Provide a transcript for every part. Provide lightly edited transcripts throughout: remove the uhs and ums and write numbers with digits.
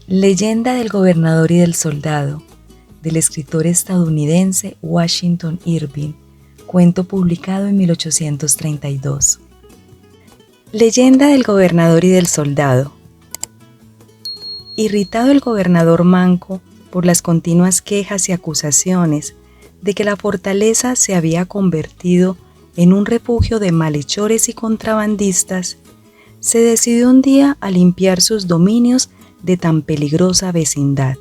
Leyenda del gobernador y del soldado, del escritor estadounidense Washington Irving, cuento publicado en 1832. Leyenda del gobernador y del soldado. Irritado el gobernador manco por las continuas quejas y acusaciones de que la fortaleza se había convertido en un refugio de malhechores y contrabandistas, se decidió un día a limpiar sus dominios de tan peligrosa vecindad.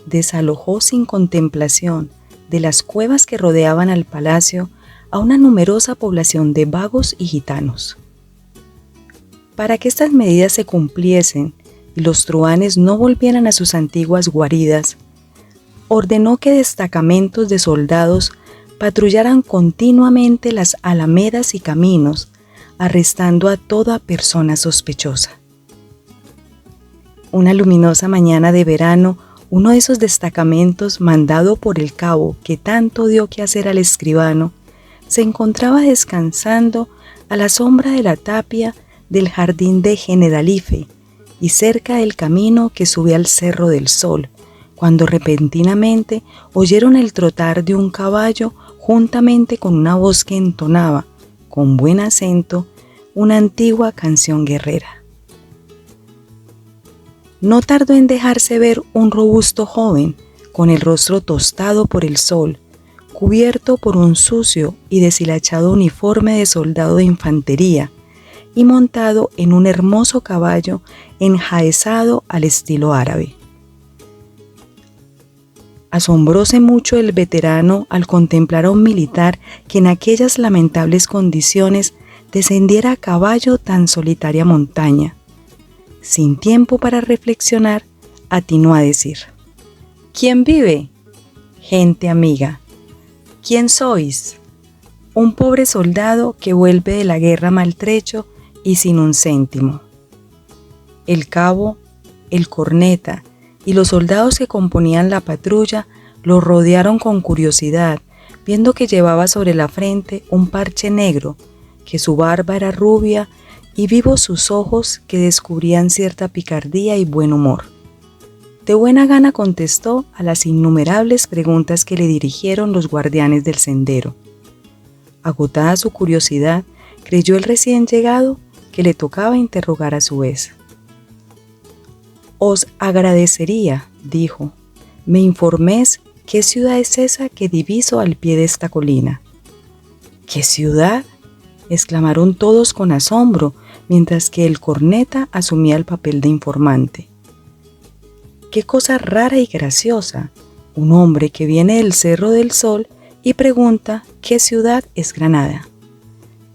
Desalojó sin contemplación de las cuevas que rodeaban al palacio a una numerosa población de vagos y gitanos. Para que estas medidas se cumpliesen y los truhanes no volvieran a sus antiguas guaridas, ordenó que destacamentos de soldados patrullaran continuamente las alamedas y caminos, arrestando a toda persona sospechosa. Una luminosa mañana de verano, uno de esos destacamentos, mandado por el cabo que tanto dio que hacer al escribano, se encontraba descansando a la sombra de la tapia del jardín de Generalife y cerca del camino que sube al Cerro del Sol, cuando repentinamente oyeron el trotar de un caballo juntamente con una voz que entonaba, con buen acento, una antigua canción guerrera. No tardó en dejarse ver un robusto joven, con el rostro tostado por el sol, cubierto por un sucio y deshilachado uniforme de soldado de infantería, y montado en un hermoso caballo enjaezado al estilo árabe. Asombróse mucho el veterano al contemplar a un militar que en aquellas lamentables condiciones descendiera a caballo tan solitaria montaña. Sin tiempo para reflexionar, atinó a decir: ¿Quién vive? Gente amiga. ¿Quién sois? Un pobre soldado que vuelve de la guerra maltrecho y sin un céntimo. El cabo, el corneta y los soldados que componían la patrulla lo rodearon con curiosidad, viendo que llevaba sobre la frente un parche negro, que su barba era rubia y vivos sus ojos que descubrían cierta picardía y buen humor. De buena gana contestó a las innumerables preguntas que le dirigieron los guardianes del sendero. Agotada su curiosidad, creyó el recién llegado que le tocaba interrogar a su vez. «Os agradecería», dijo, «me informéis qué ciudad es esa que diviso al pie de esta colina». «¿Qué ciudad?», exclamaron todos con asombro, mientras que el corneta asumía el papel de informante. «Qué cosa rara y graciosa, un hombre que viene del Cerro del Sol y pregunta qué ciudad es Granada».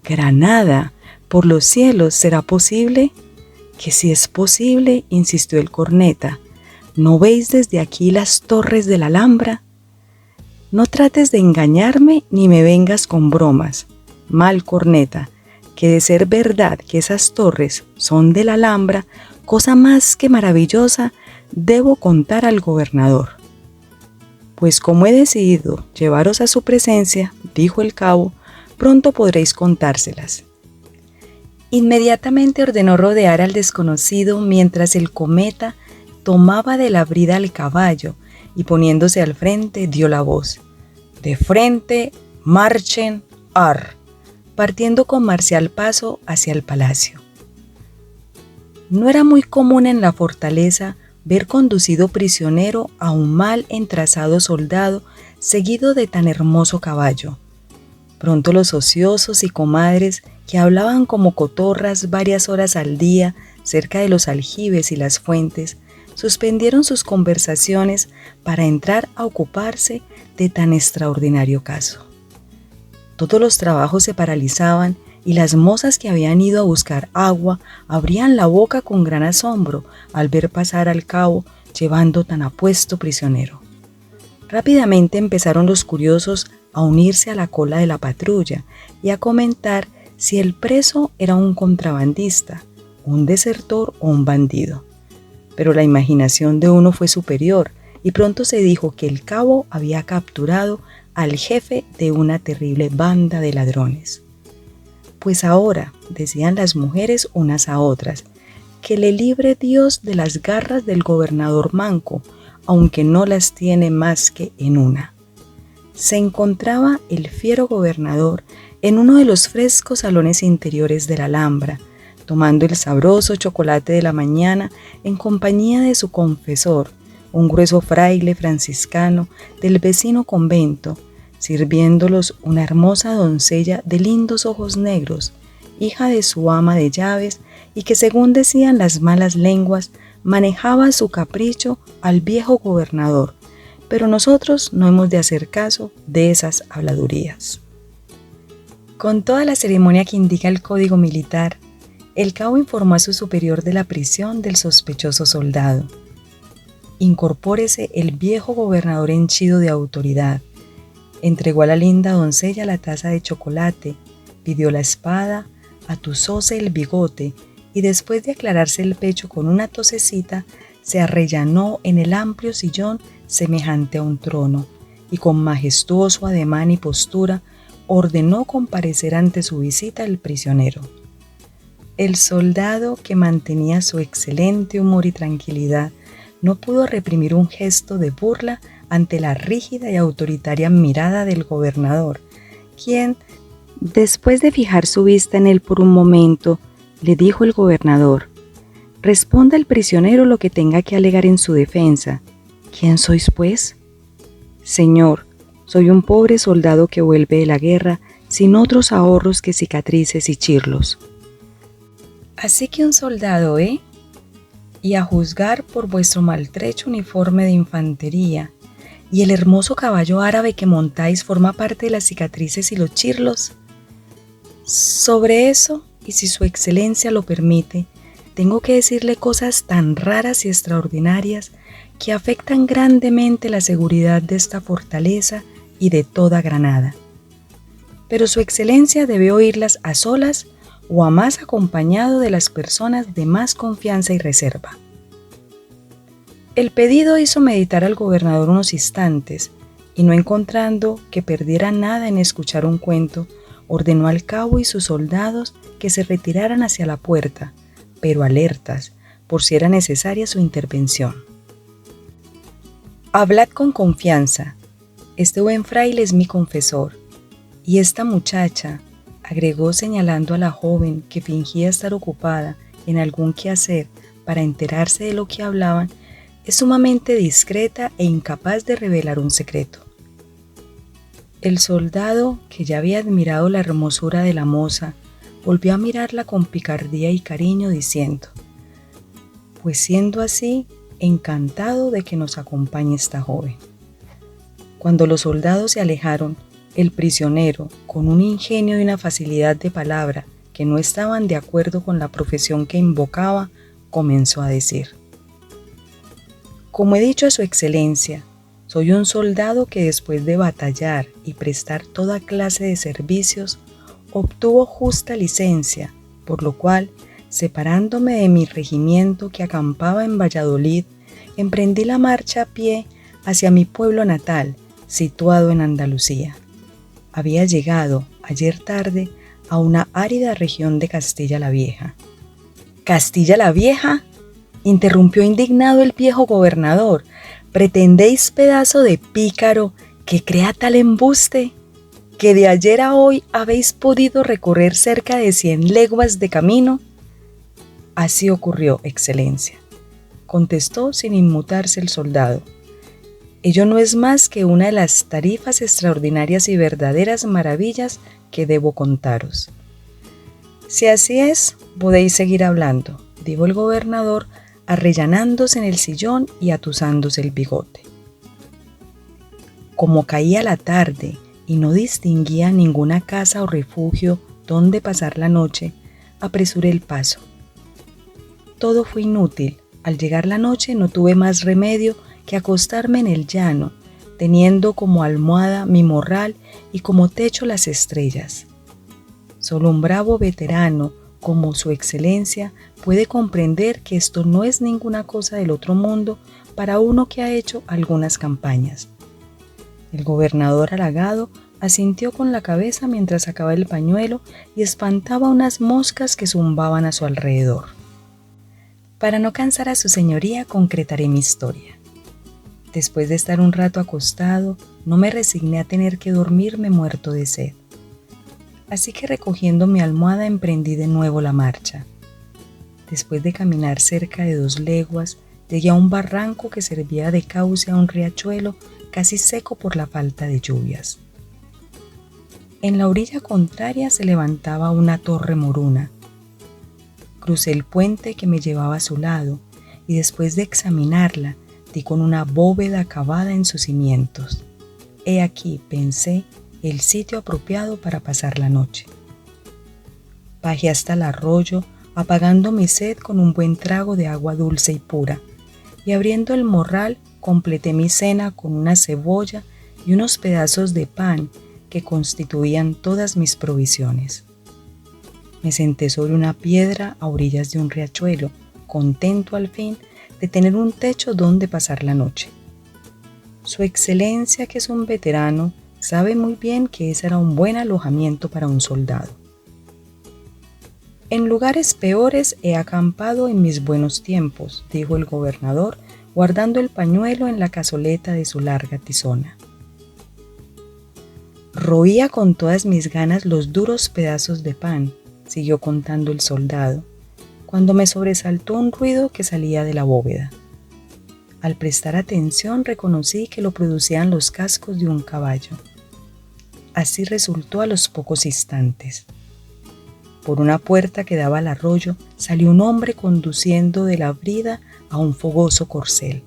«Granada, por los cielos, ¿será posible?». «Que si es posible», insistió el corneta. «¿No veis desde aquí las torres de la Alhambra?». «No trates de engañarme ni me vengas con bromas, mal corneta, que de ser verdad que esas torres son de la Alhambra, cosa más que maravillosa, debo contar al gobernador». «Pues como he decidido llevaros a su presencia», dijo el cabo, «pronto podréis contárselas». Inmediatamente ordenó rodear al desconocido mientras el cometa tomaba de la brida al caballo y poniéndose al frente dio la voz: «De frente, marchen, ar», partiendo con marcial paso hacia el palacio. No era muy común en la fortaleza ver conducido prisionero a un mal entrazado soldado seguido de tan hermoso caballo. Pronto los ociosos y comadres que hablaban como cotorras varias horas al día cerca de los aljibes y las fuentes, suspendieron sus conversaciones para entrar a ocuparse de tan extraordinario caso. Todos los trabajos se paralizaban y las mozas que habían ido a buscar agua abrían la boca con gran asombro al ver pasar al cabo llevando tan apuesto prisionero. Rápidamente empezaron los curiosos a unirse a la cola de la patrulla y a comentar si el preso era un contrabandista, un desertor o un bandido. Pero la imaginación de uno fue superior y pronto se dijo que el cabo había capturado al jefe de una terrible banda de ladrones. Pues ahora, decían las mujeres unas a otras, que le libre Dios de las garras del gobernador manco, aunque no las tiene más que en una. Se encontraba el fiero gobernador en uno de los frescos salones interiores de la Alhambra, tomando el sabroso chocolate de la mañana en compañía de su confesor, un grueso fraile franciscano del vecino convento, sirviéndolos una hermosa doncella de lindos ojos negros, hija de su ama de llaves y que, según decían las malas lenguas, manejaba a su capricho al viejo gobernador, pero nosotros no hemos de hacer caso de esas habladurías. Con toda la ceremonia que indica el código militar, el cabo informó a su superior de la prisión del sospechoso soldado. Incorpórese el viejo gobernador henchido de autoridad. Entregó a la linda doncella la taza de chocolate, pidió la espada, atusóse el bigote y después de aclararse el pecho con una tosecita, se arrellanó en el amplio sillón semejante a un trono y con majestuoso ademán y postura ordenó comparecer ante su visita el prisionero. El soldado, que mantenía su excelente humor y tranquilidad, no pudo reprimir un gesto de burla ante la rígida y autoritaria mirada del gobernador, quien, después de fijar su vista en él por un momento, le dijo el gobernador: «Responda el prisionero lo que tenga que alegar en su defensa». «¿Quién sois, pues?». «Señor, soy un pobre soldado que vuelve de la guerra sin otros ahorros que cicatrices y chirlos». «Así que un soldado, ¿eh? Y a juzgar por vuestro maltrecho uniforme de infantería, y el hermoso caballo árabe que montáis forma parte de las cicatrices y los chirlos. Sobre eso, y si su excelencia lo permite, tengo que decirle cosas tan raras y extraordinarias que afectan grandemente la seguridad de esta fortaleza y de toda Granada. Pero su excelencia debe oírlas a solas o a más acompañado de las personas de más confianza y reserva». El pedido hizo meditar al gobernador unos instantes y, no encontrando que perdiera nada en escuchar un cuento, ordenó al cabo y sus soldados que se retiraran hacia la puerta, pero alertas por si era necesaria su intervención. «Hablad con confianza. Este buen fraile es mi confesor. Y esta muchacha», agregó señalando a la joven que fingía estar ocupada en algún quehacer para enterarse de lo que hablaban, «es sumamente discreta e incapaz de revelar un secreto». El soldado, que ya había admirado la hermosura de la moza, volvió a mirarla con picardía y cariño, diciendo: «Pues siendo así, encantado de que nos acompañe esta joven». Cuando los soldados se alejaron, el prisionero, con un ingenio y una facilidad de palabra que no estaban de acuerdo con la profesión que invocaba, comenzó a decir: «Como he dicho a su excelencia, soy un soldado que, después de batallar y prestar toda clase de servicios, obtuvo justa licencia, por lo cual, separándome de mi regimiento que acampaba en Valladolid, emprendí la marcha a pie hacia mi pueblo natal, situado en Andalucía. Había llegado ayer tarde a una árida región de Castilla la Vieja». «¿Castilla la Vieja?», interrumpió indignado el viejo gobernador. «¿Pretendéis, pedazo de pícaro, que crea tal embuste? ¿Que de ayer a hoy habéis podido recorrer cerca de 100 leguas de camino?» «Así ocurrió, excelencia», contestó sin inmutarse el soldado. «Ello no es más que una de las tarifas extraordinarias y verdaderas maravillas que debo contaros». «Si así es, podéis seguir hablando», dijo el gobernador, arrellanándose en el sillón y atusándose el bigote. Como caía la tarde y no distinguía ninguna casa o refugio donde pasar la noche, apresuré el paso. Todo fue inútil. Al llegar la noche no tuve más remedio que acostarme en el llano, teniendo como almohada mi morral y como techo las estrellas. Solo un bravo veterano como su excelencia puede comprender que esto no es ninguna cosa del otro mundo para uno que ha hecho algunas campañas. El gobernador, halagado, asintió con la cabeza mientras sacaba el pañuelo y espantaba unas moscas que zumbaban a su alrededor. Para no cansar a su señoría, concretaré mi historia. Después de estar un rato acostado, no me resigné a tener que dormirme muerto de sed. Así que recogiendo mi almohada emprendí de nuevo la marcha. Después de caminar cerca de 2 leguas, llegué a un barranco que servía de cauce a un riachuelo casi seco por la falta de lluvias. En la orilla contraria se levantaba una torre moruna. Crucé el puente que me llevaba a su lado y después de examinarla, di con una bóveda acabada en sus cimientos. He aquí, pensé, el sitio apropiado para pasar la noche. Bajé hasta el arroyo, apagando mi sed con un buen trago de agua dulce y pura, y abriendo el morral completé mi cena con una cebolla y unos pedazos de pan que constituían todas mis provisiones. Me senté sobre una piedra a orillas de un riachuelo, contento al fin de tener un techo donde pasar la noche. Su excelencia, que es un veterano, sabe muy bien que ese era un buen alojamiento para un soldado. En lugares peores he acampado en mis buenos tiempos, dijo el gobernador, guardando el pañuelo en la cazoleta de su larga tizona. Roía con todas mis ganas los duros pedazos de pan, siguió contando el soldado, cuando me sobresaltó un ruido que salía de la bóveda. Al prestar atención reconocí que lo producían los cascos de un caballo. Así resultó a los pocos instantes. Por una puerta que daba al arroyo salió un hombre conduciendo de la brida a un fogoso corcel.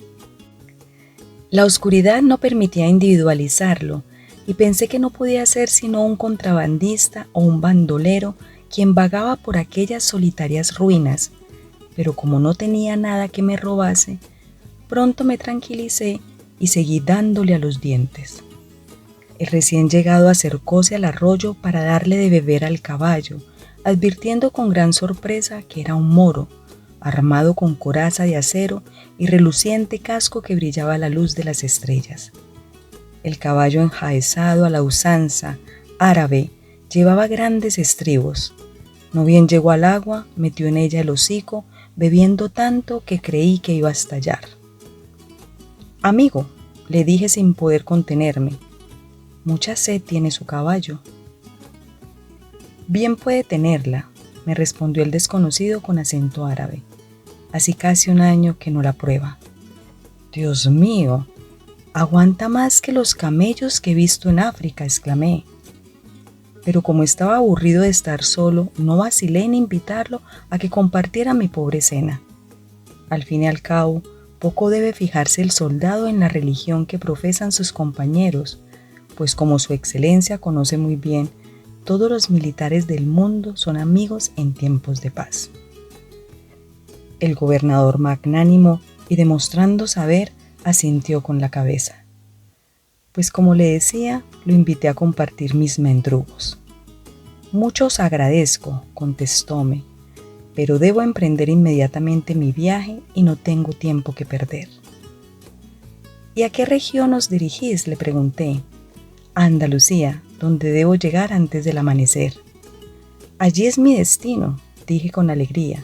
La oscuridad no permitía individualizarlo y pensé que no podía ser sino un contrabandista o un bandolero quien vagaba por aquellas solitarias ruinas, pero como no tenía nada que me robase, pronto me tranquilicé y seguí dándole a los dientes. El recién llegado acercóse al arroyo para darle de beber al caballo, advirtiendo con gran sorpresa que era un moro, armado con coraza de acero y reluciente casco que brillaba a la luz de las estrellas. El caballo enjaezado a la usanza árabe llevaba grandes estribos. No bien llegó al agua, metió en ella el hocico, bebiendo tanto que creí que iba a estallar. «Amigo», le dije sin poder contenerme, «mucha sed tiene su caballo». «Bien puede tenerla», me respondió el desconocido con acento árabe. «Así casi un año que no la prueba». «Dios mío, aguanta más que los camellos que he visto en África», exclamé. Pero como estaba aburrido de estar solo, no vacilé en invitarlo a que compartiera mi pobre cena. Al fin y al cabo, poco debe fijarse el soldado en la religión que profesan sus compañeros, pues como su excelencia conoce muy bien, todos los militares del mundo son amigos en tiempos de paz. El gobernador, magnánimo y demostrando saber, asintió con la cabeza. Pues como le decía, lo invité a compartir mis mendrugos. «Mucho os agradezco», contestóme, «pero debo emprender inmediatamente mi viaje y no tengo tiempo que perder». «¿Y a qué región os dirigís?», le pregunté. «A Andalucía, donde debo llegar antes del amanecer». «Allí es mi destino», dije con alegría.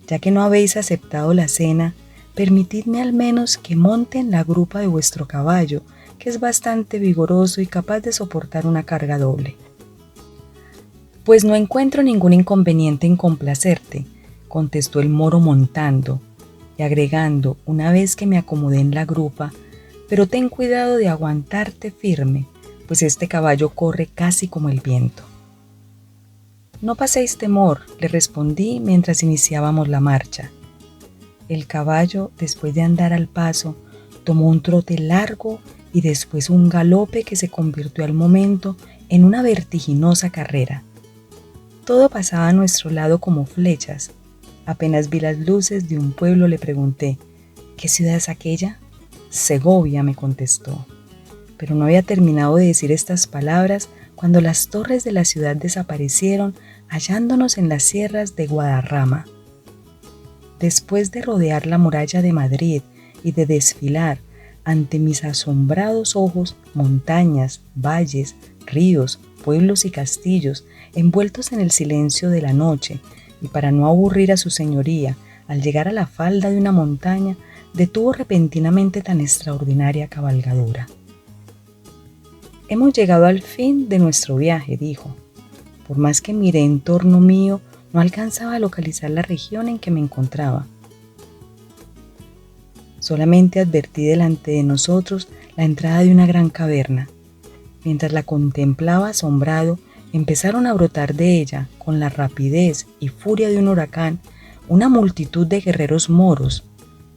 «Ya que no habéis aceptado la cena, permitidme al menos que monte en la grupa de vuestro caballo, que es bastante vigoroso y capaz de soportar una carga doble». «Pues no encuentro ningún inconveniente en complacerte», contestó el moro montando y agregando una vez que me acomodé en la grupa, «pero ten cuidado de aguantarte firme, pues este caballo corre casi como el viento». «No paséis temor», le respondí mientras iniciábamos la marcha. El caballo, después de andar al paso, tomó un trote largo y después un galope que se convirtió al momento en una vertiginosa carrera. Todo pasaba a nuestro lado como flechas. Apenas vi las luces de un pueblo le pregunté, «¿Qué ciudad es aquella?». «Segovia», me contestó. Pero no había terminado de decir estas palabras cuando las torres de la ciudad desaparecieron, hallándonos en las sierras de Guadarrama. Después de rodear la muralla de Madrid y de desfilar ante mis asombrados ojos montañas, valles, ríos, pueblos y castillos envueltos en el silencio de la noche, y para no aburrir a su señoría, al llegar a la falda de una montaña, detuvo repentinamente tan extraordinaria cabalgadura. «Hemos llegado al fin de nuestro viaje», dijo. Por más que miré en torno mío, no alcanzaba a localizar la región en que me encontraba. Solamente advertí delante de nosotros la entrada de una gran caverna. Mientras la contemplaba asombrado, empezaron a brotar de ella, con la rapidez y furia de un huracán, una multitud de guerreros moros,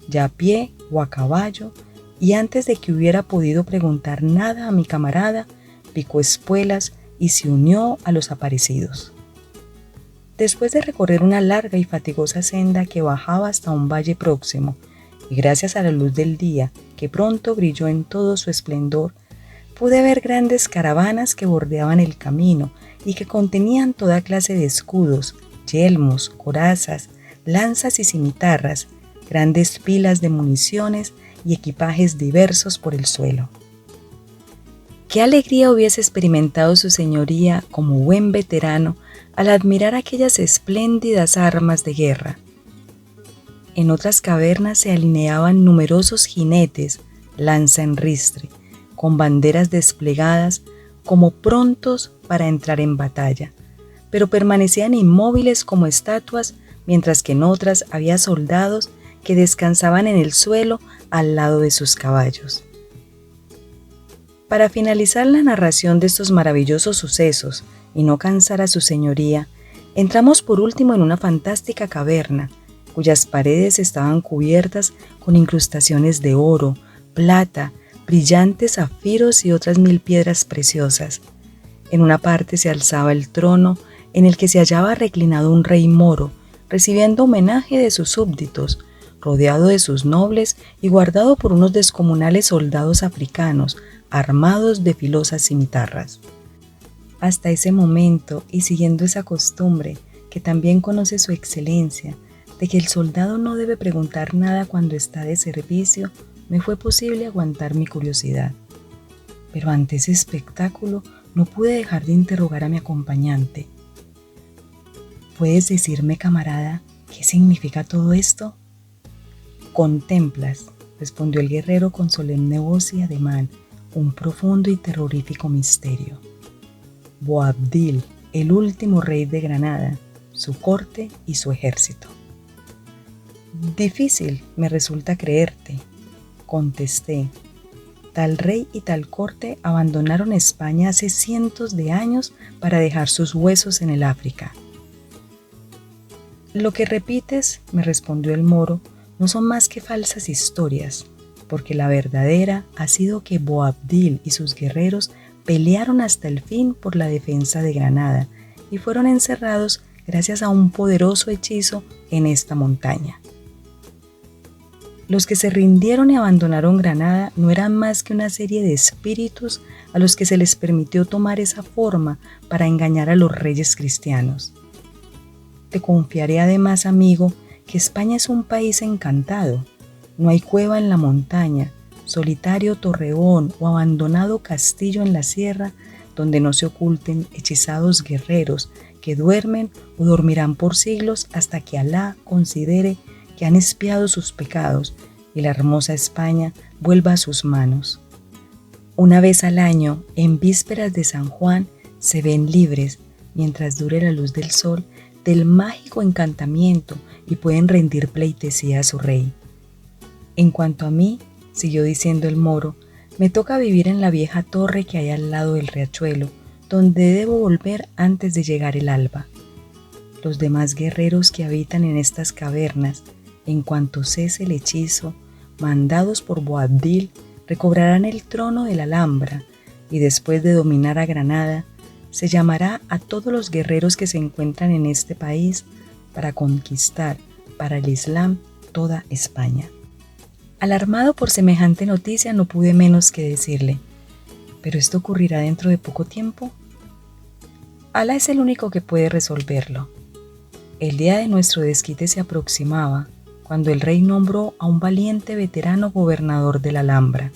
ya a pie o a caballo, y antes de que hubiera podido preguntar nada a mi camarada, picó espuelas y se unió a los aparecidos. Después de recorrer una larga y fatigosa senda que bajaba hasta un valle próximo, y gracias a la luz del día, que pronto brilló en todo su esplendor, pude ver grandes caravanas que bordeaban el camino y que contenían toda clase de escudos, yelmos, corazas, lanzas y cimitarras, grandes pilas de municiones y equipajes diversos por el suelo. Qué alegría hubiese experimentado su señoría como buen veterano al admirar aquellas espléndidas armas de guerra. En otras cavernas se alineaban numerosos jinetes, lanza en ristre, con banderas desplegadas como prontos para entrar en batalla, pero permanecían inmóviles como estatuas, mientras que en otras había soldados que descansaban en el suelo al lado de sus caballos. Para finalizar la narración de estos maravillosos sucesos y no cansar a su señoría, entramos por último en una fantástica caverna, cuyas paredes estaban cubiertas con incrustaciones de oro, plata, brillantes zafiros y otras 1000 piedras preciosas. En una parte se alzaba el trono en el que se hallaba reclinado un rey moro, recibiendo homenaje de sus súbditos, rodeado de sus nobles y guardado por unos descomunales soldados africanos, armados de filosas cimitarras. Hasta ese momento, y siguiendo esa costumbre que también conoce su excelencia, de que el soldado no debe preguntar nada cuando está de servicio, me fue posible aguantar mi curiosidad. Pero ante ese espectáculo no pude dejar de interrogar a mi acompañante. ¿Puedes decirme, camarada, qué significa todo esto? Contemplas, respondió el guerrero con solemne voz y ademán, un profundo y terrorífico misterio. Boabdil, el último rey de Granada, su corte y su ejército. Difícil me resulta creerte, contesté. Tal rey y tal corte abandonaron España hace cientos de años para dejar sus huesos en el África. Lo que repites, me respondió el moro, no son más que falsas historias, porque la verdadera ha sido que Boabdil y sus guerreros pelearon hasta el fin por la defensa de Granada y fueron encerrados gracias a un poderoso hechizo en esta montaña. Los que se rindieron y abandonaron Granada no eran más que una serie de espíritus a los que se les permitió tomar esa forma para engañar a los reyes cristianos. Te confiaré además, amigo, que España es un país encantado. No hay cueva en la montaña, solitario torreón o abandonado castillo en la sierra donde no se oculten hechizados guerreros que duermen o dormirán por siglos hasta que Alá considere que han expiado sus pecados y la hermosa España vuelva a sus manos. Una vez al año, en vísperas de San Juan, se ven libres, mientras dure la luz del sol, del mágico encantamiento y pueden rendir pleitesía a su rey. En cuanto a mí, siguió diciendo el moro, me toca vivir en la vieja torre que hay al lado del riachuelo, donde debo volver antes de llegar el alba. Los demás guerreros que habitan en estas cavernas, en cuanto cese el hechizo, mandados por Boabdil, recobrarán el trono de la Alhambra, y después de dominar a Granada, se llamará a todos los guerreros que se encuentran en este país para conquistar para el Islam toda España. Alarmado por semejante noticia, no pude menos que decirle, ¿pero esto ocurrirá dentro de poco tiempo? Alá es el único que puede resolverlo. El día de nuestro desquite se aproximaba, cuando el rey nombró a un valiente veterano gobernador de la Alhambra.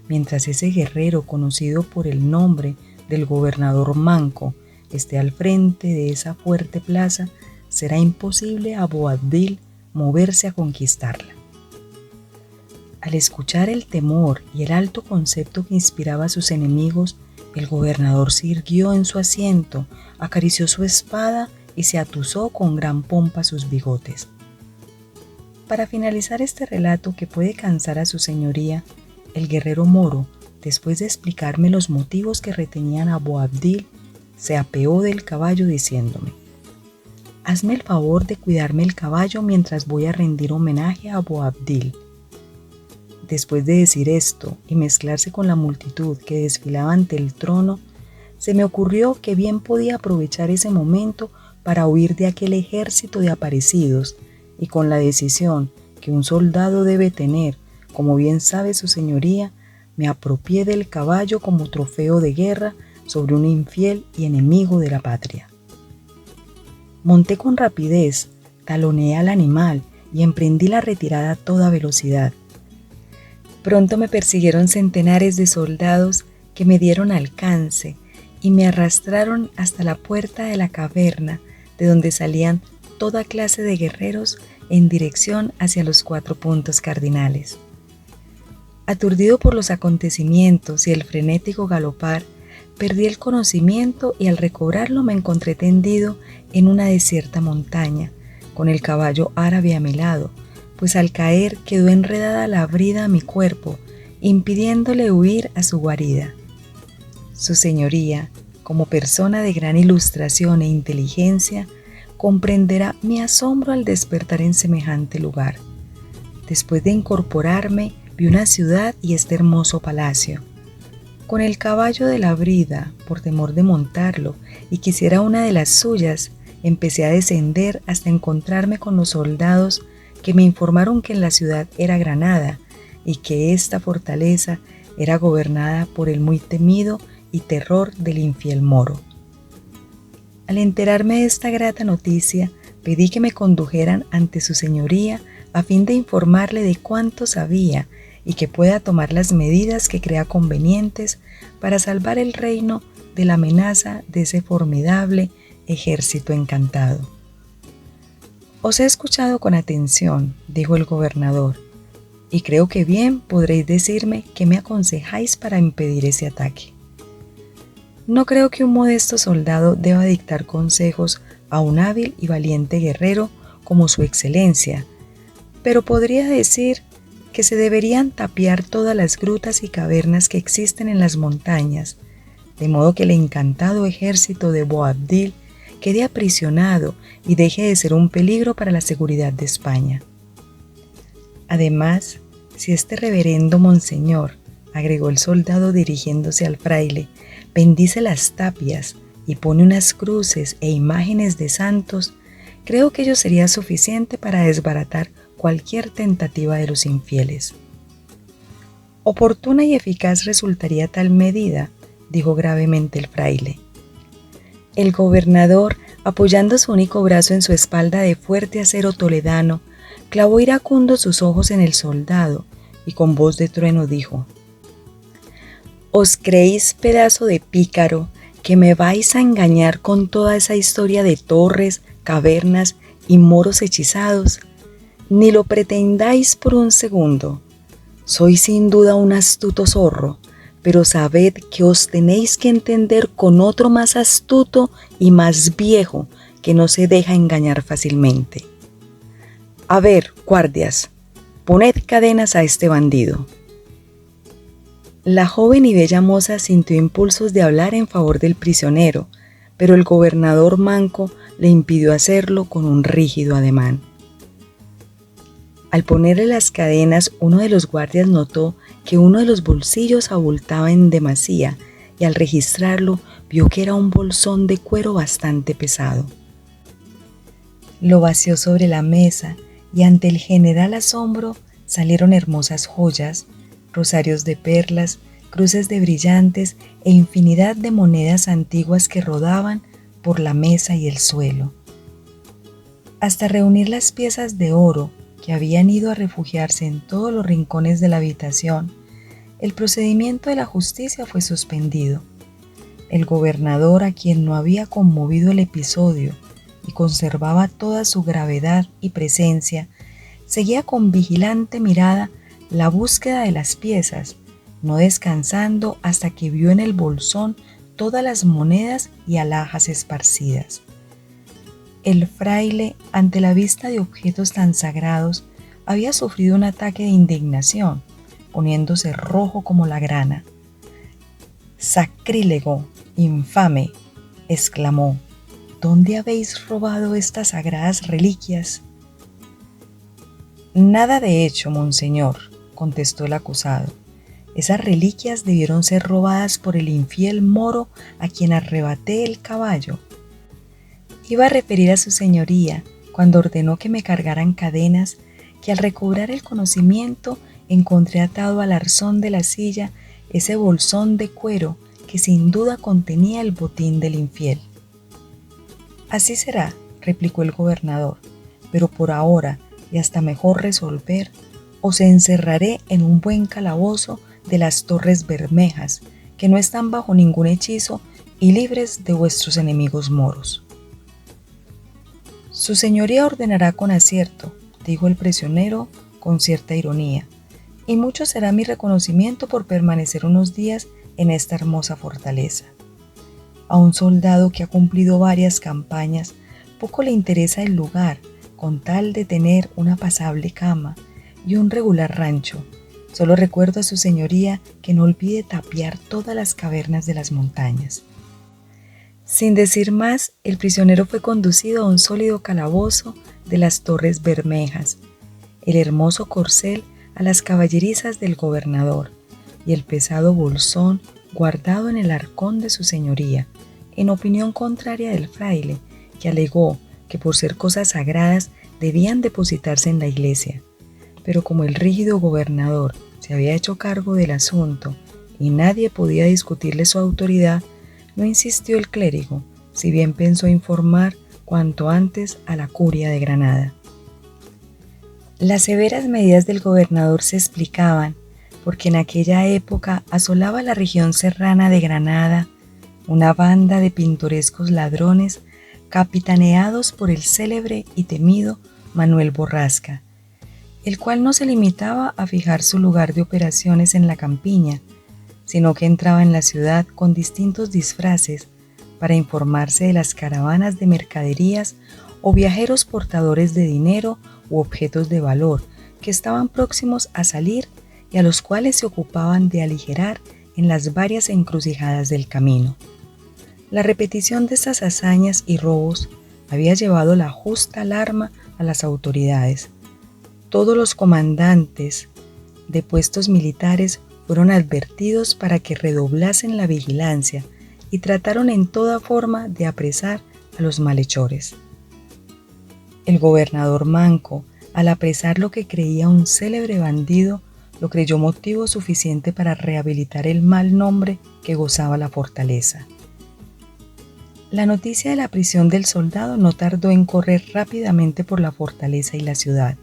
Mientras ese guerrero, conocido por el nombre del gobernador Manco, esté al frente de esa fuerte plaza, será imposible a Boabdil moverse a conquistarla. Al escuchar el temor y el alto concepto que inspiraba a sus enemigos, el gobernador se irguió en su asiento, acarició su espada y se atusó con gran pompa sus bigotes. Para finalizar este relato que puede cansar a su señoría, el guerrero moro, después de explicarme los motivos que retenían a Boabdil, se apeó del caballo diciéndome: «Hazme el favor de cuidarme el caballo mientras voy a rendir homenaje a Boabdil». Después de decir esto y mezclarse con la multitud que desfilaba ante el trono, se me ocurrió que bien podía aprovechar ese momento para huir de aquel ejército de aparecidos, y con la decisión que un soldado debe tener, como bien sabe su señoría, me apropié del caballo como trofeo de guerra sobre un infiel y enemigo de la patria. Monté con rapidez, taloneé al animal y emprendí la retirada a toda velocidad. Pronto me persiguieron centenares de soldados que me dieron alcance y me arrastraron hasta la puerta de la caverna, de donde salían toda clase de guerreros en dirección hacia los 4 puntos cardinales. Aturdido por los acontecimientos y el frenético galopar, perdí el conocimiento y al recobrarlo me encontré tendido en una desierta montaña, con el caballo árabe a mi lado, pues al caer quedó enredada la brida a mi cuerpo, impidiéndole huir a su guarida. Su señoría, como persona de gran ilustración e inteligencia, comprenderá mi asombro al despertar en semejante lugar. Después de incorporarme, vi una ciudad y este hermoso palacio. Con el caballo de la brida, por temor de montarlo y quisiera una de las suyas, empecé a descender hasta encontrarme con los soldados que me informaron que en la ciudad era Granada y que esta fortaleza era gobernada por el muy temido y terror del infiel moro. Al enterarme de esta grata noticia, pedí que me condujeran ante su señoría a fin de informarle de cuánto sabía y que pueda tomar las medidas que crea convenientes para salvar el reino de la amenaza de ese formidable ejército encantado. «Os he escuchado con atención», dijo el gobernador, «y creo que bien podréis decirme qué me aconsejáis para impedir ese ataque. No creo que un modesto soldado deba dictar consejos a un hábil y valiente guerrero como su excelencia, pero podría decir que se deberían tapiar todas las grutas y cavernas que existen en las montañas, de modo que el encantado ejército de Boabdil quede aprisionado y deje de ser un peligro para la seguridad de España. Además, si este reverendo monseñor», agregó el soldado dirigiéndose al fraile, «bendice las tapias y pone unas cruces e imágenes de santos, creo que ello sería suficiente para desbaratar cualquier tentativa de los infieles». «Oportuna y eficaz resultaría tal medida», dijo gravemente el fraile. El gobernador, apoyando su único brazo en su espalda de fuerte acero toledano, clavó iracundo sus ojos en el soldado y con voz de trueno dijo: «¿Os creéis, pedazo de pícaro, que me vais a engañar con toda esa historia de torres, cavernas y moros hechizados? Ni lo pretendáis por un segundo. Soy sin duda un astuto zorro, pero sabed que os tenéis que entender con otro más astuto y más viejo que no se deja engañar fácilmente. A ver, guardias, poned cadenas a este bandido». La joven y bella moza sintió impulsos de hablar en favor del prisionero, pero el gobernador manco le impidió hacerlo con un rígido ademán. Al ponerle las cadenas, uno de los guardias notó que uno de los bolsillos abultaba en demasía y al registrarlo vio que era un bolsón de cuero bastante pesado. Lo vació sobre la mesa y ante el general asombro salieron hermosas joyas, rosarios de perlas, cruces de brillantes e infinidad de monedas antiguas que rodaban por la mesa y el suelo. Hasta reunir las piezas de oro que habían ido a refugiarse en todos los rincones de la habitación, el procedimiento de la justicia fue suspendido. El gobernador, a quien no había conmovido el episodio y conservaba toda su gravedad y presencia, Seguía con vigilante mirada la búsqueda de las piezas, no descansando hasta que vio en el bolsón todas las monedas y alhajas esparcidas. El fraile, ante la vista de objetos tan sagrados, había sufrido un ataque de indignación, poniéndose rojo como la grana. «¡Sacrílego! ¡Infame!», exclamó. «¿Dónde habéis robado estas sagradas reliquias?». «Nada de hecho, monseñor», contestó el acusado. «Esas reliquias debieron ser robadas por el infiel moro a quien arrebaté el caballo. Iba a referir a su señoría, cuando ordenó que me cargaran cadenas, que al recobrar el conocimiento encontré atado al arzón de la silla ese bolsón de cuero que sin duda contenía el botín del infiel». «Así será», replicó el gobernador, «pero por ahora, y hasta mejor resolver, os encerraré en un buen calabozo de las Torres Bermejas, que no están bajo ningún hechizo y libres de vuestros enemigos moros». «Su señoría ordenará con acierto», dijo el prisionero con cierta ironía, «y mucho será mi reconocimiento por permanecer unos días en esta hermosa fortaleza. A un soldado que ha cumplido varias campañas, poco le interesa el lugar, con tal de tener una pasable cama y un regular rancho. Solo recuerdo a su señoría que no olvide tapiar todas las cavernas de las montañas». Sin decir más, el prisionero fue conducido a un sólido calabozo de las Torres Bermejas, el hermoso corcel a las caballerizas del gobernador y el pesado bolsón guardado en el arcón de su señoría, en opinión contraria del fraile, que alegó que por ser cosas sagradas debían depositarse en la iglesia. Pero como el rígido gobernador se había hecho cargo del asunto y nadie podía discutirle su autoridad, no insistió el clérigo, si bien pensó informar cuanto antes a la curia de Granada. Las severas medidas del gobernador se explicaban porque en aquella época asolaba la región serrana de Granada una banda de pintorescos ladrones capitaneados por el célebre y temido Manuel Borrasca, el cual no se limitaba a fijar su lugar de operaciones en la campiña, sino que entraba en la ciudad con distintos disfraces para informarse de las caravanas de mercaderías o viajeros portadores de dinero u objetos de valor que estaban próximos a salir y a los cuales se ocupaban de aligerar en las varias encrucijadas del camino. La repetición de estas hazañas y robos había llevado la justa alarma a las autoridades. Todos los comandantes de puestos militares fueron advertidos para que redoblasen la vigilancia y trataron en toda forma de apresar a los malhechores. El gobernador Manco, al apresar lo que creía un célebre bandido, lo creyó motivo suficiente para rehabilitar el mal nombre que gozaba la fortaleza. La noticia de la prisión del soldado no tardó en correr rápidamente por la fortaleza y la ciudad.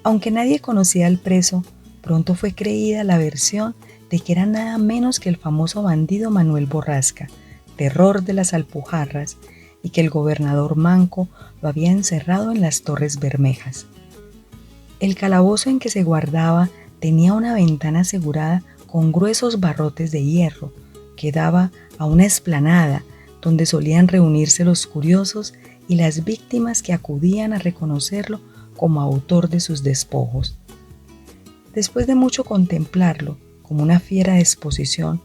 Aunque nadie conocía al preso, pronto fue creída la versión de que era nada menos que el famoso bandido Manuel Borrasca, terror de las Alpujarras, y que el gobernador Manco lo había encerrado en las Torres Bermejas. El calabozo en que se guardaba tenía una ventana asegurada con gruesos barrotes de hierro que daba a una explanada donde solían reunirse los curiosos y las víctimas que acudían a reconocerlo como autor de sus despojos. Después de mucho contemplarlo, como una fiera exposición,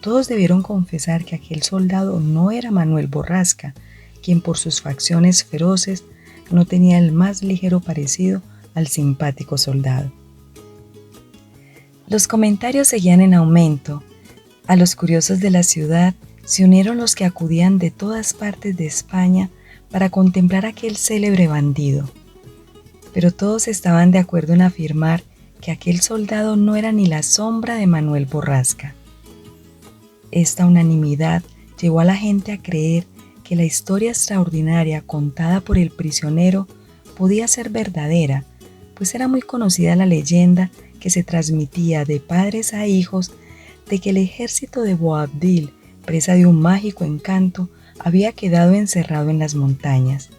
todos debieron confesar que aquel soldado no era Manuel Borrasca, quien por sus facciones feroces no tenía el más ligero parecido al simpático soldado. Los comentarios seguían en aumento. A los curiosos de la ciudad se unieron los que acudían de todas partes de España para contemplar aquel célebre bandido. Pero todos estaban de acuerdo en afirmar que aquel soldado no era ni la sombra de Manuel Borrasca. Esta unanimidad llevó a la gente a creer que la historia extraordinaria contada por el prisionero podía ser verdadera, pues era muy conocida la leyenda que se transmitía de padres a hijos de que el ejército de Boabdil, presa de un mágico encanto, había quedado encerrado en las montañas.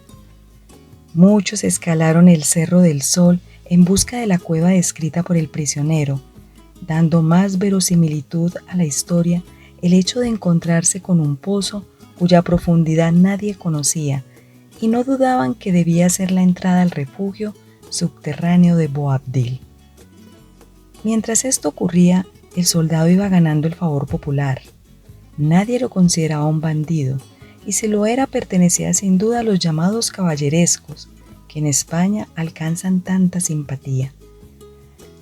Muchos escalaron el Cerro del Sol en busca de la cueva descrita por el prisionero, dando más verosimilitud a la historia el hecho de encontrarse con un pozo cuya profundidad nadie conocía, y no dudaban que debía ser la entrada al refugio subterráneo de Boabdil. Mientras esto ocurría, el soldado iba ganando el favor popular. Nadie lo consideraba un bandido, y si lo era pertenecía sin duda a los llamados caballerescos, que en España alcanzan tanta simpatía.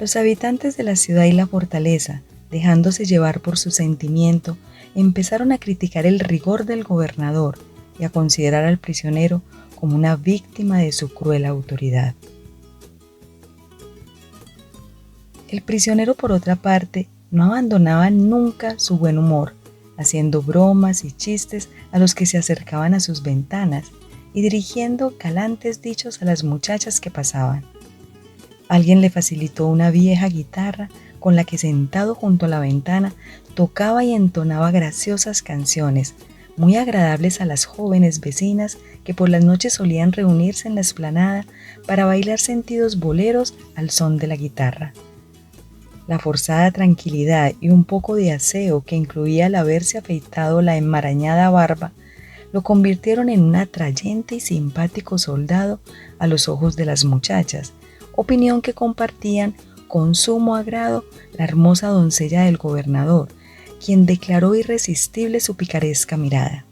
Los habitantes de la ciudad y la fortaleza, dejándose llevar por su sentimiento, empezaron a criticar el rigor del gobernador y a considerar al prisionero como una víctima de su cruel autoridad. El prisionero, por otra parte, no abandonaba nunca su buen humor, haciendo bromas y chistes a los que se acercaban a sus ventanas y dirigiendo galantes dichos a las muchachas que pasaban. Alguien le facilitó una vieja guitarra con la que, sentado junto a la ventana, tocaba y entonaba graciosas canciones, muy agradables a las jóvenes vecinas que por las noches solían reunirse en la explanada para bailar sentidos boleros al son de la guitarra. La forzada tranquilidad y un poco de aseo que incluía el haberse afeitado la enmarañada barba lo convirtieron en un atrayente y simpático soldado a los ojos de las muchachas, opinión que compartían con sumo agrado la hermosa doncella del gobernador, quien declaró irresistible su picaresca mirada.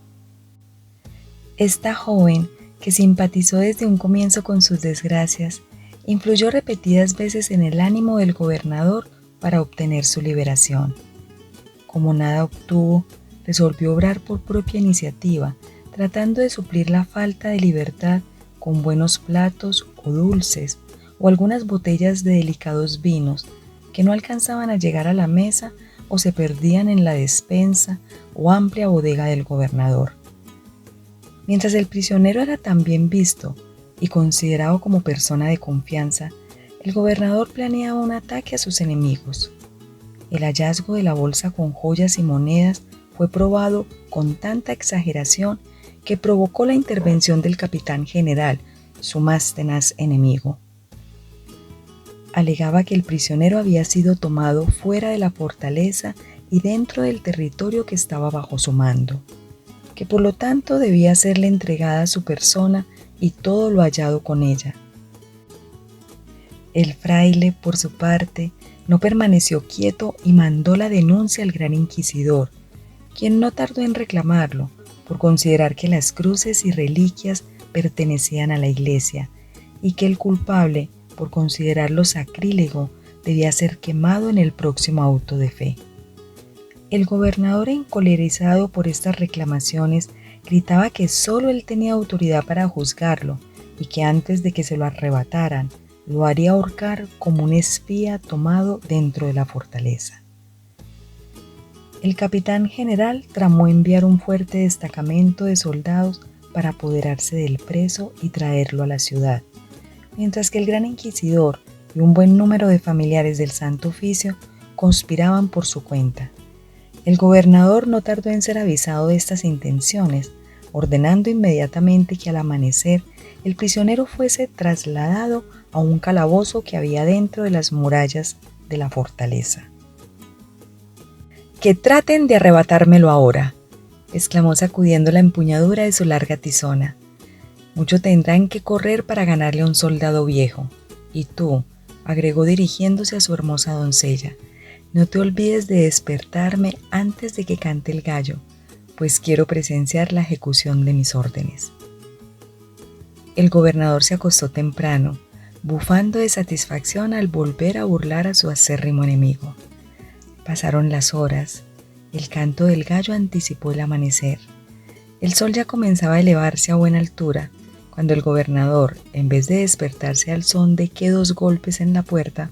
Esta joven, que simpatizó desde un comienzo con sus desgracias, influyó repetidas veces en el ánimo del gobernador para obtener su liberación. Como nada obtuvo, resolvió obrar por propia iniciativa, tratando de suplir la falta de libertad con buenos platos o dulces o algunas botellas de delicados vinos que no alcanzaban a llegar a la mesa o se perdían en la despensa o amplia bodega del gobernador. Mientras el prisionero era tan bien visto y considerado como persona de confianza, el gobernador planeaba un ataque a sus enemigos. El hallazgo de la bolsa con joyas y monedas fue probado con tanta exageración que provocó la intervención del capitán general, su más tenaz enemigo. Alegaba que el prisionero había sido tomado fuera de la fortaleza y dentro del territorio que estaba bajo su mando, que por lo tanto debía serle entregada su persona y todo lo hallado con ella. El fraile, por su parte, no permaneció quieto y mandó la denuncia al gran inquisidor, quien no tardó en reclamarlo, por considerar que las cruces y reliquias pertenecían a la iglesia, y que el culpable, por considerarlo sacrílego, debía ser quemado en el próximo auto de fe. El gobernador, encolerizado por estas reclamaciones, gritaba que solo él tenía autoridad para juzgarlo y que antes de que se lo arrebataran, lo haría ahorcar como un espía tomado dentro de la fortaleza. El capitán general tramó enviar un fuerte destacamento de soldados para apoderarse del preso y traerlo a la ciudad, mientras que el gran inquisidor y un buen número de familiares del Santo Oficio conspiraban por su cuenta. El gobernador no tardó en ser avisado de estas intenciones, ordenando inmediatamente que al amanecer el prisionero fuese trasladado a un calabozo que había dentro de las murallas de la fortaleza. «¡Que traten de arrebatármelo ahora!», exclamó sacudiendo la empuñadura de su larga tizona. «Mucho tendrán que correr para ganarle a un soldado viejo. Y tú», agregó dirigiéndose a su hermosa doncella, «no te olvides de despertarme antes de que cante el gallo, pues quiero presenciar la ejecución de mis órdenes». El gobernador se acostó temprano, bufando de satisfacción al volver a burlar a su acérrimo enemigo. Pasaron las horas, el canto del gallo anticipó el amanecer. El sol ya comenzaba a elevarse a buena altura, cuando el gobernador, en vez de despertarse al son de quedos golpes en la puerta,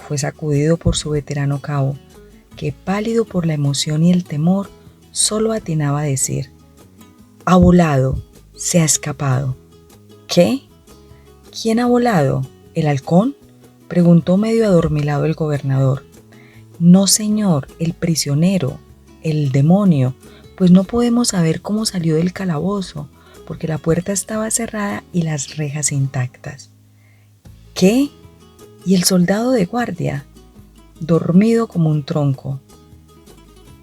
fue sacudido por su veterano cabo, que pálido por la emoción y el temor, solo atinaba a decir: «Ha volado, se ha escapado». «¿Qué? ¿Quién ha volado? ¿El halcón?», preguntó medio adormilado el gobernador. «No, señor, el prisionero, el demonio, pues no podemos saber cómo salió del calabozo, porque la puerta estaba cerrada y las rejas intactas». «¿Qué? ¿Y el soldado de guardia? Dormido como un tronco.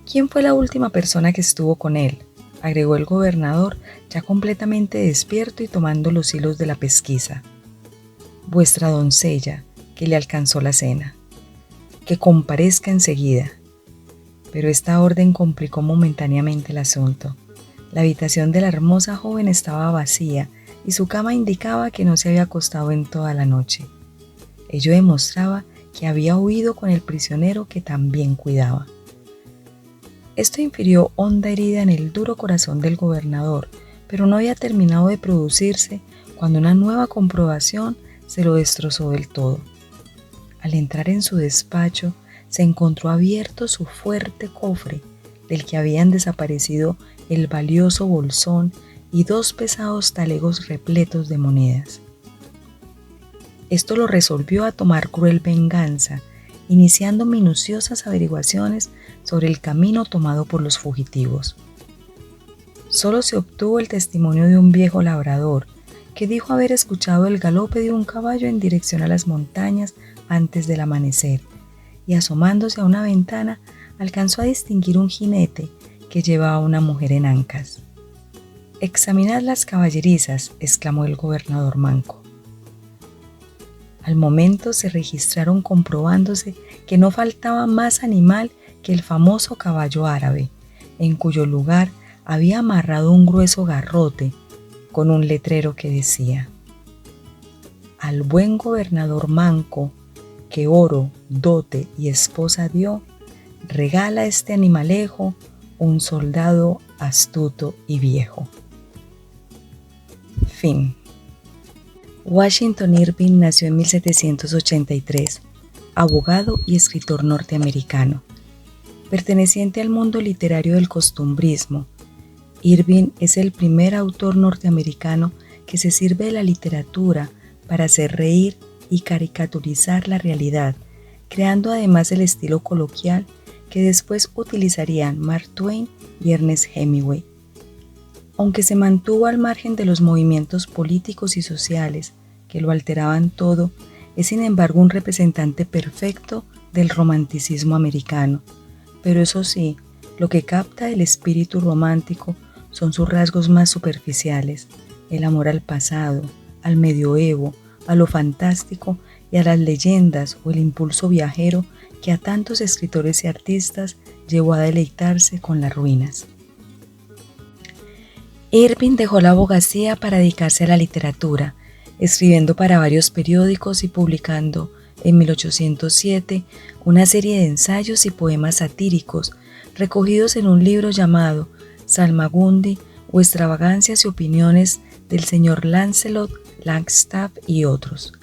¿Quién fue la última persona que estuvo con él?, agregó el gobernador, ya completamente despierto y tomando los hilos de la pesquisa. Vuestra doncella, que le alcanzó la cena. Que comparezca enseguida. Pero esta orden complicó momentáneamente el asunto. La habitación de la hermosa joven estaba vacía y su cama indicaba que no se había acostado en toda la noche. Ello demostraba que había huido con el prisionero que también cuidaba. Esto infirió honda herida en el duro corazón del gobernador, pero no había terminado de producirse cuando una nueva comprobación se lo destrozó del todo. Al entrar en su despacho, se encontró abierto su fuerte cofre, del que habían desaparecido el valioso bolsón y 2 pesados talegos repletos de monedas. Esto lo resolvió a tomar cruel venganza, iniciando minuciosas averiguaciones sobre el camino tomado por los fugitivos. Solo se obtuvo el testimonio de un viejo labrador, que dijo haber escuchado el galope de un caballo en dirección a las montañas antes del amanecer, y asomándose a una ventana, alcanzó a distinguir un jinete que llevaba a una mujer en ancas. «Examinad las caballerizas», exclamó el gobernador manco. Al momento se registraron comprobándose que no faltaba más animal que el famoso caballo árabe, en cuyo lugar había amarrado un grueso garrote con un letrero que decía: «Al buen gobernador manco, que oro, dote y esposa dio, regala este animalejo, un soldado astuto y viejo». Fin. Washington Irving nació en 1783, abogado y escritor norteamericano. Perteneciente al mundo literario del costumbrismo, Irving es el primer autor norteamericano que se sirve de la literatura para hacer reír y caricaturizar la realidad, creando además el estilo coloquial que después utilizarían Mark Twain y Ernest Hemingway. Aunque se mantuvo al margen de los movimientos políticos y sociales que lo alteraban todo, es sin embargo un representante perfecto del romanticismo americano. Pero eso sí, lo que capta el espíritu romántico son sus rasgos más superficiales: el amor al pasado, al medioevo, a lo fantástico y a las leyendas, o el impulso viajero que a tantos escritores y artistas llevó a deleitarse con las ruinas. Irving dejó la abogacía para dedicarse a la literatura, escribiendo para varios periódicos y publicando en 1807 una serie de ensayos y poemas satíricos recogidos en un libro llamado Salmagundi o Extravagancias y Opiniones del señor Lancelot Langstaff y otros.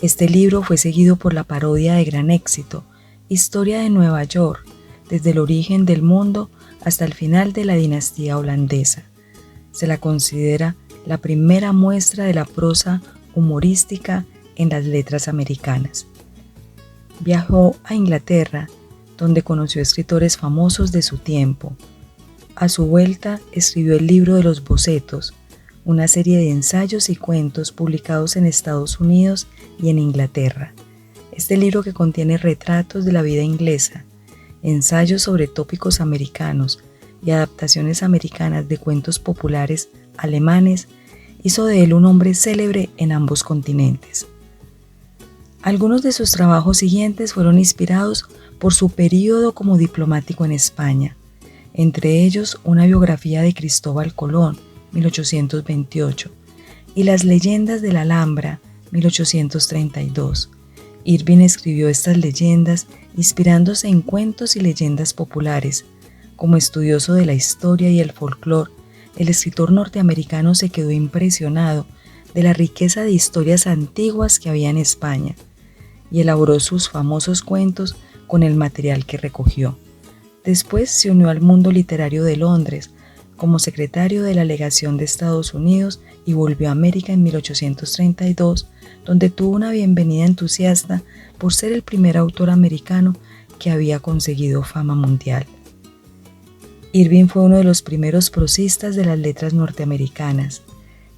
Este libro fue seguido por la parodia de gran éxito, Historia de Nueva York, desde el origen del mundo hasta el final de la dinastía holandesa. Se la considera la primera muestra de la prosa humorística en las letras americanas. Viajó a Inglaterra, donde conoció escritores famosos de su tiempo. A su vuelta escribió el libro de los bocetos, una serie de ensayos y cuentos publicados en Estados Unidos y en Inglaterra. Este libro, que contiene retratos de la vida inglesa, ensayos sobre tópicos americanos y adaptaciones americanas de cuentos populares alemanes, hizo de él un hombre célebre en ambos continentes. Algunos de sus trabajos siguientes fueron inspirados por su período como diplomático en España, entre ellos una biografía de Cristóbal Colón, 1828, y Las leyendas de la Alhambra, 1832. Irving escribió estas leyendas inspirándose en cuentos y leyendas populares. Como estudioso de la historia y el folclore, el escritor norteamericano se quedó impresionado de la riqueza de historias antiguas que había en España y elaboró sus famosos cuentos con el material que recogió. Después se unió al mundo literario de Londres como secretario de la legación de Estados Unidos y volvió a América en 1832, donde tuvo una bienvenida entusiasta por ser el primer autor americano que había conseguido fama mundial. Irving fue uno de los primeros prosistas de las letras norteamericanas.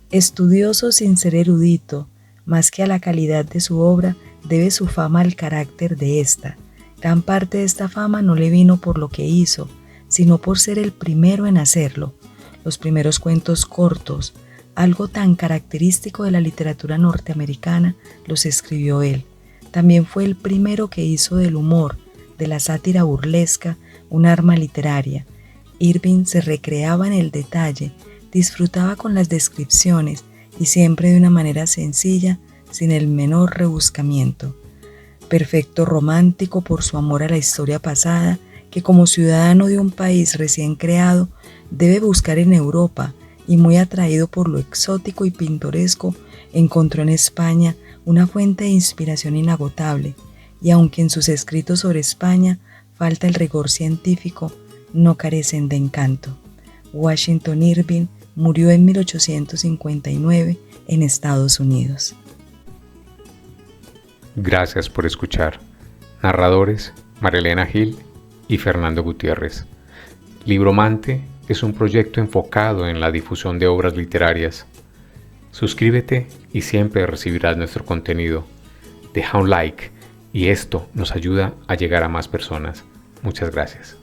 Estudioso sin ser erudito, más que a la calidad de su obra, debe su fama al carácter de ésta. Gran parte de esta fama no le vino por lo que hizo, sino por ser el primero en hacerlo. Los primeros cuentos cortos, algo tan característico de la literatura norteamericana, los escribió él. También fue el primero que hizo del humor, de la sátira burlesca, un arma literaria. Irving se recreaba en el detalle, disfrutaba con las descripciones y siempre de una manera sencilla, sin el menor rebuscamiento. Perfecto romántico por su amor a la historia pasada, que como ciudadano de un país recién creado debe buscar en Europa, y muy atraído por lo exótico y pintoresco, encontró en España una fuente de inspiración inagotable, y aunque en sus escritos sobre España falta el rigor científico, no carecen de encanto. Washington Irving murió en 1859 en Estados Unidos. Gracias por escuchar. Narradores: Marilena Gil y Fernando Gutiérrez. Libromante es un proyecto enfocado en la difusión de obras literarias. Suscríbete y siempre recibirás nuestro contenido. Deja un like y esto nos ayuda a llegar a más personas. Muchas gracias.